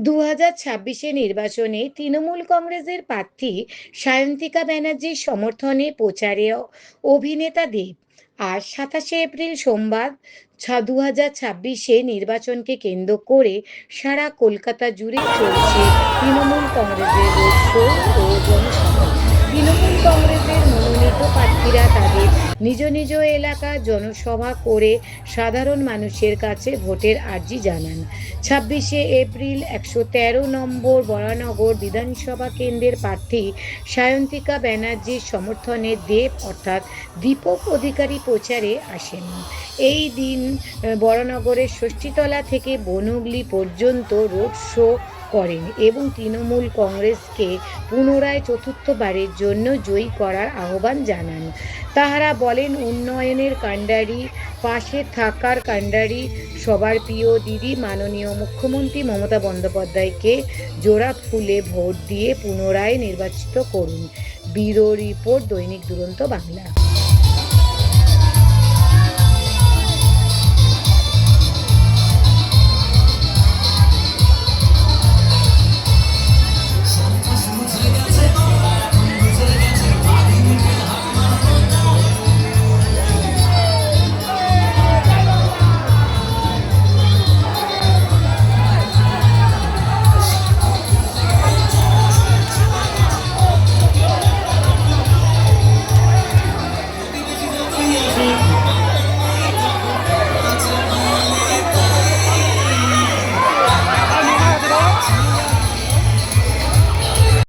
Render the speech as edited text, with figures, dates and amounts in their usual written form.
2026 নির্বাচনে তৃণমূল কংগ্রেসের প্রার্থী সায়ন্তিকা ব্যানার্জির সমর্থনে প্রচারে অভিনেতা দেব। আর 27 এপ্রিল সোমবার 2026 নির্বাচনকে কেন্দ্র করে সারা কলকাতা জুড়ে চলছে তৃণমূল কংগ্রেসের রোড শো ও জনসভা। তৃণমূল কংগ্রেসের মনোনীত প্রার্থীরা তাদের নিজ নিজ এলাকার জনসভা করে সাধারণ মানুষের কাছে ভোটের আর্জি জানান। 26 এপ্রিল 113 নম্বর বরানগর বিধানসভা কেন্দ্রের প্রার্থী সায়ন্তিকা ব্যানার্জির সমর্থনে দেব অর্থাৎ দীপক অধিকারী প্রচারে আসেন। এই দিন বরানগরের ষষ্ঠীতলা থেকে বনগুলি পর্যন্ত রোড শো করেন এবং তৃণমূল কংগ্রেসকে পুনরায় চতুর্থবারের জন্য জয়ী করার আহ্বান জানান। তাহারা বলেন, উন্নয়নের কাণ্ডারি, পাশে থাকার কাণ্ডারি, সবার প্রিয় দিদি মাননীয় মুখ্যমন্ত্রী মমতা বন্দ্যোপাধ্যায়কে জোড়া ফুলে ভোট দিয়ে পুনরায় নির্বাচিত করুন। ব্যুরো রিপোর্ট, দৈনিক দুরন্ত বাংলা।